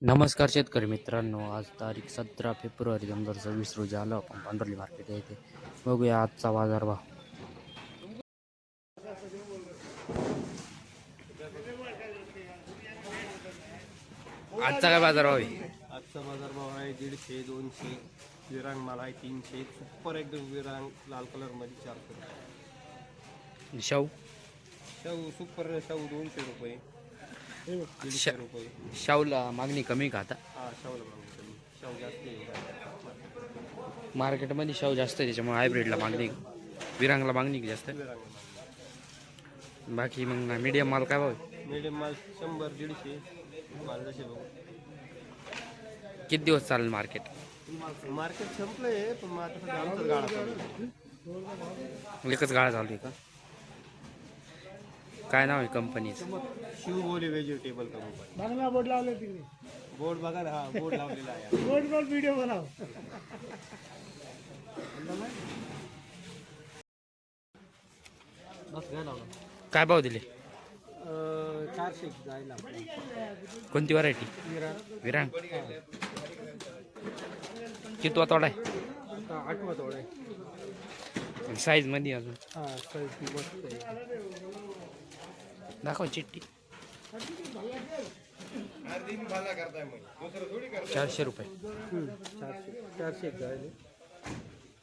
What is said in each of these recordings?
नमस्कार शेतकरी मित्रांनो, आज तारीख 17 फेब्रुवारी 2026 रोजी आलो आपण पांढरली मार्केट येथे. बघूया आजचा बाजारभाव. आजचा काय बाजारभाव आहे? आजचा बाजारभाव आहे 150, 200. विरांग माल आहे 300. सुपर एकदम विरांग लाल कलर मध्ये 400. शाहू शाहू सुपर शाहू 200 रुपये, 150 रुपये. शाहूला मागणी कमी का आता? हा शाहूला मागणी कमी, शाहू जास्त आहे मार्केटमध्ये शाहू जास्त आहे, त्याच्यामुळे हायब्रिडला मागणी, विरांगला मागणी जास्त आहे. विरांग बाकी मग मीडियम माल काय भाव आहे? मीडियम माल 100, 150 माल जसे बघू. किती दिवस चालेल मार्केट? मार्केट संपलंय पण मग आता आमचं गाळा चालू आहे. एकच गाळा चालू आहे का? काय नाव आहे कंपनीचं? शिवबोली व्हेजिटेबल कंपनी. बांगला बोर्ड लावले तिकडे. बोर्ड बघा ना, हा बोर्ड लावलेला आहे. बोर्ड व्हिडिओ बनाव. काय भाव दिले? 400 जायला कोणती व्हरायटी? विरांग. किती तोडा आहे? 8वा तोडा आहे. साईज मध्ये अजून हा साईज मस्त आहे. दाखव चिठ्ठी. 400 रुपये. 400 जायले.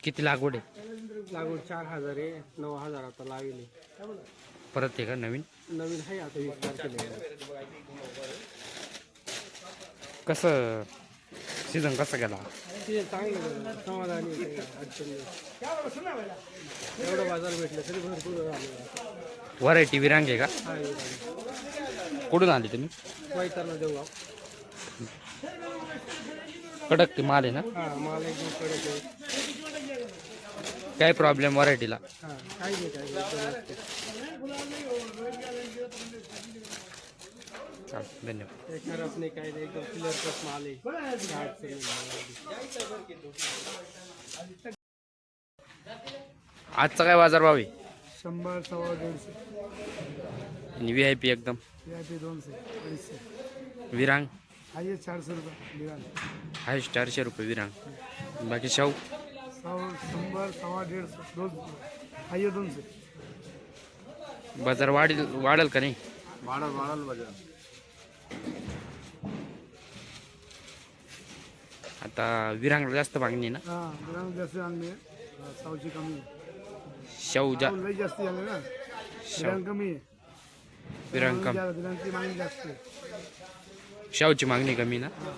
किती लागवड आहे? लागवड 4000 आहे. 9000 आता लावले. परत आहे का नवीन? नवीन आहे आता 20 तारखेला. कसं सीझन कसा गेला? ते चांगलं समाधानी आहे, काही अडचण नाही. एवढं बाजार भेटलं तरी भरपूर आलं. व्हरायटी विरांग आहे का? हा कुठून आली तुम्ही? वैतरणा देऊ. कडक माल आहे ना? हा माल एकदम कडक आहे. काय प्रॉब्लेम व्हरायटीला? हा काही नाही काही नाही. चालेल, धन्यवाद. एक खराब नाही काही नाही, एकदम क्लिअर कट माल आहे. आजचा काय बाजारभाव आहे? 100, 150, आणि VIP एकदम 200, 250. विरांग आइए 400 रुपये दिवान. आहे 400 रुपये विरांग. बाकी शाहू 100, 100, 150, 200. आइए 200. बाजार वाढेल का नाही? वाढाल बाजार. आता विरांगला जास्त मागणी आहे ना? हाँ दिवान जास्त आणले. 100ची कमी. शाहू लई जास्त झाले ना. दिवान कमी आहे. विरांग कमी. दिवानची मागणी जास्त आहे. शाहूची मागणी कमी ना? हा.